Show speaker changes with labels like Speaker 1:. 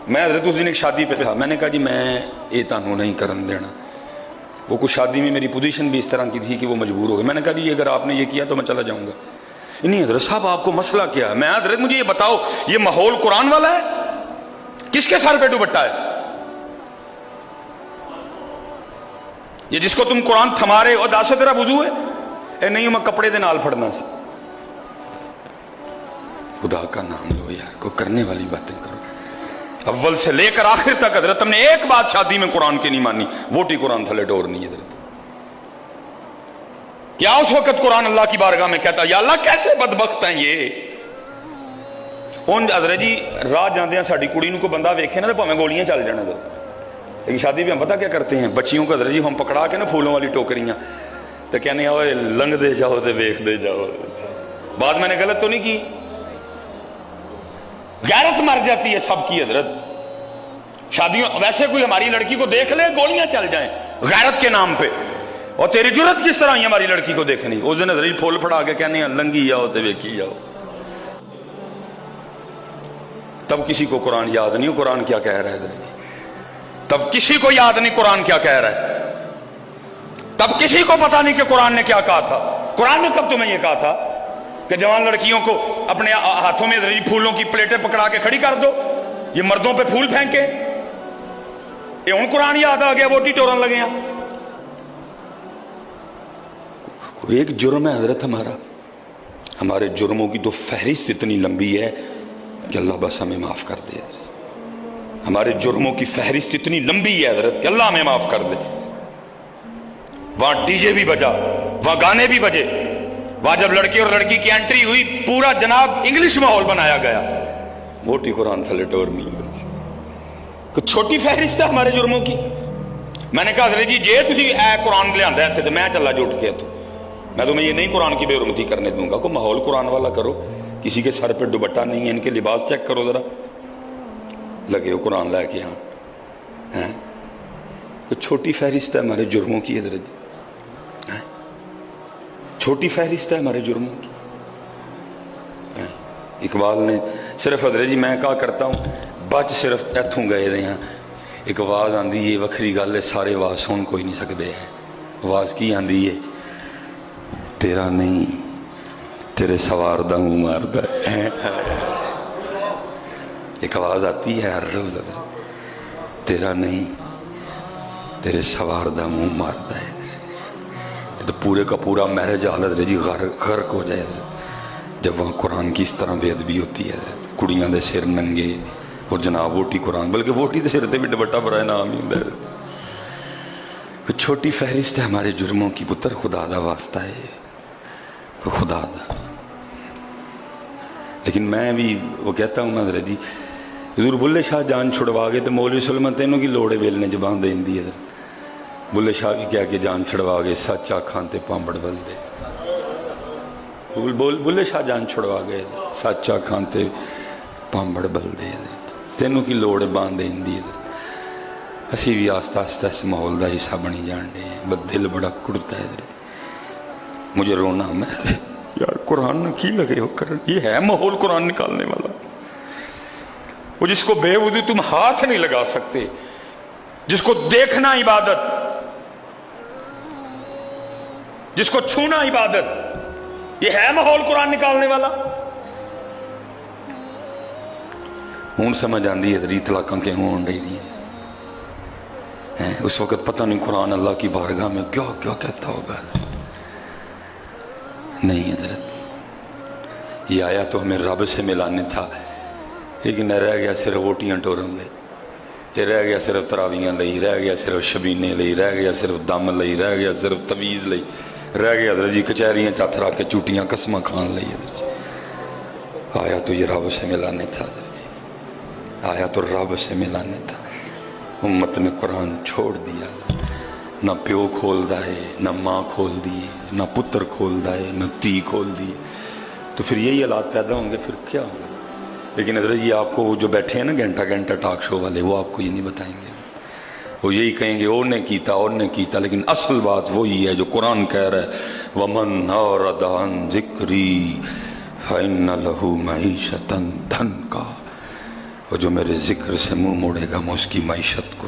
Speaker 1: میں حضرت اس دن ایک شادی پہ تھا، میں نے کہا جی میں یہ تانوں نہیں کرن دینا. وہ کچھ شادی میں میری پوزیشن بھی اس طرح کی تھی کہ وہ مجبور ہو گئے. میں نے کہا جی اگر آپ نے یہ کیا تو میں چلا جاؤں گا. نہیں حضرت صاحب آپ کو مسئلہ کیا ہے؟ میں حضرت مجھے یہ بتاؤ یہ ماحول قرآن والا ہے؟ کس کے سر پہ دوپٹہ ہے؟ یہ جس کو تم قرآن تھما رہے ہو داسو تیرا وضو ہے؟ اے نہیں میں کپڑے دے نال پھڑنا سی. خدا کا نام لو یار، کو کرنے والی باتیں کرو. اول سے لے کر آخر تک حضرت ہم نے ایک بات شادی میں قرآن کی نہیں مانی، ووٹی قرآن تھلے ڈور نہیں. حضرت کیا اس وقت قرآن اللہ کی بارگاہ میں کہتا یا اللہ کیسے بدبخت ہیں یہ. ان حضرت جی راہ جاندے ہیں ساڑی کڑی نو کو بندہ ویکھے نا تو ہمیں گولیاں چل جانا. لیکن شادی بھی ہم پتہ کیا کرتے ہیں، بچیوں کو حضرت جی ہم پکڑا کے نا پھولوں والی ٹوکریاں تو کہنے ہیں لنگ دے جاؤ تے ویکھ دے جاؤ. بات میں نے غلط تو نہیں کی؟ غیرت مر جاتی ہے سب کی حضرت. شادیوں ویسے کوئی ہماری لڑکی کو دیکھ لے گولیاں چل جائیں غیرت کے نام پہ. اور تیری جرت کس طرح ہماری لڑکی کو دیکھنی؟ اس دن حضرت پھول پھڑا کے کہنے ہیں لنگی جاؤ تے ویکھی جاؤ. تب کسی کو قرآن یاد نہیں ہو قرآن کیا کہہ رہا ہے. حضرت تب کسی کو یاد نہیں قرآن کیا کہہ رہا ہے. تب کسی کو پتا نہیں کہ قرآن نے کیا کہا تھا. قرآن نے کب تمہیں یہ کہا تھا کہ جوان لڑکیوں کو اپنے ہاتھوں میں پھولوں کی پلیٹیں پکڑا کے کھڑی کر دو، یہ مردوں پہ پھول پھینکے؟ یہ ان قرآن یاد آ گیا ووٹی ٹورن لگے ہیں. ایک جرم ہے حضرت ہمارا، ہمارے جرموں کی تو فہرست اتنی لمبی ہے کہ اللہ بس ہمیں معاف کر دے. ہمارے جرموں کی فہرست اتنی لمبی ہے حضرت کہ اللہ ہمیں معاف کر دے. وہاں ڈی جے بھی بجا، وہاں گانے بھی بجے، وہاں جب لڑکی اور لڑکی کی انٹری ہوئی پورا جناب انگلش ماحول بنایا گیا. موٹی قرآن تھلے ٹور نہیں. کچھ چھوٹی فہرست ہے ہمارے جرموں کی. میں نے کہا حضرت جی جے تسی اے قرآن لے آندا ہے تو میں چلا جو اٹھ کے تو میں تمہیں یہ نہیں قرآن کی بے حرمتی کرنے دوں گا. کوئی ماحول قرآن والا کرو. کسی کے سر پہ دوپٹہ نہیں ہے، ان کے لباس چیک کرو ذرا، لگے ہو قرآن لے کے یہاں. کچھ چھوٹی فہرست ہے ہمارے جرموں کی حضرت. چھوٹی فہرست ہے ہمارے جرموں کی. اقبال نے صرف حضرت جی میں کہا کرتا ہوں بچ صرف ایتھوں گئے دے ہیں. ایک آواز آندھی ہے وکھری گل ہے سارے آواز سن کوئی نہیں سکتے ہیں. آواز کی آندھی ہے تیرا نہیں تیرے سوار دا منہ ماردا ہے. ایک آواز آتی ہے ہر روز تیرا نہیں تیرے سوار دا منہ ماردا ہے. تو پورے کا پورا میرج حال حضرت جی غرق ہو جائے حضرت جب وہاں قرآن کی اس طرح بے ادبی ہوتی ہے. حضرت کڑیاں دے سر ننگے اور جناب ووٹی قرآن، بلکہ ووٹی دے سر تے بھی دوپٹہ برائے نام ہی ہوندا ہے. کچھ چھوٹی فہرست ہے ہمارے جرموں کی. پتر خدا دا واسطہ ہے خدا دا. لیکن میں بھی وہ کہتا ہوں نا حضرت جی حضور بلے شاہ جان چھڑوا گئے تو مولوی سلمان تینوں کی لوڑ ہے ویلنے زبان دین دی. حضرت بلے شاہ بھی کیا کہ جان چھڑوا گئے سچ آکھاں تے پامبڑ بل دے. بلے شاہ جان چھڑوا گئے سچ آکھاں تے پامبڑ بل دے. تینوں کی لوڑ ہے باندھ دین دی. اسی بھی آستہ آستہ اس ماحول دا حصہ بنی جان دے ہیں. بس دل بڑا کڑتا ہے. مجھے رونا میں یار قرآن نہ کی لگے ہو کر. یہ ہے ماحول قرآن نکالنے والا. وہ جس کو بے وضو تم ہاتھ نہیں لگا سکتے، جس کو دیکھنا عبادت، جس کو چھونا عبادت، یہ ہے ماحول قرآن نکالنے والا. ہون سمجھ آندی ہے ری طلاقاں کے ہون رہی دی ہیں. اس وقت پتہ نہیں قرآن اللہ کی بارگاہ میں کیا کیا کہتا ہوگا. نہیں حضرت یہ آیا تو ہمیں رب سے ملانے تھا، لیکن رہ گیا صرف ووٹیاں ٹورن لے، یہ رہ گیا صرف تراویاں لئی، رہ گیا صرف شبینے لئی، رہ گیا صرف دم لئی، رہ گیا صرف تویز لئی، رہ گیا حضرت جی کچہریاں چاتھ رکھ کے چوٹیاں قسمہ کھان لئی. حضرت جی آیا تو یہ رب سے ملانے تھا. حضرت جی آیا تو رب سے ملانے تھا. امت نے قرآن چھوڑ دیا. نہ پیو کھول دائے، نہ ماں کھول دیے، نہ پتر کھول دائے، نہ تی کھول دیے. تو پھر یہی حالات پیدا ہوں گے، پھر کیا ہوگا. لیکن حضرت جی آپ کو جو بیٹھے ہیں نا گھنٹہ گھنٹہ ٹاک شو والے، وہ آپ کو یہ نہیں بتائیں گے. وہ یہی کہیں گے اور نے کیتا اور نے کیتا، لیکن اصل بات وہی ہے جو قرآن کہہ رہا ہے وَمَنْ أَعْرَضَ عَنْ ذِكْرِي فَإِنَّ لَهُ مَعِيشَةً ضَنْكًا. وہ جو میرے ذکر سے منہ موڑے گا میں اس کی معیشت کو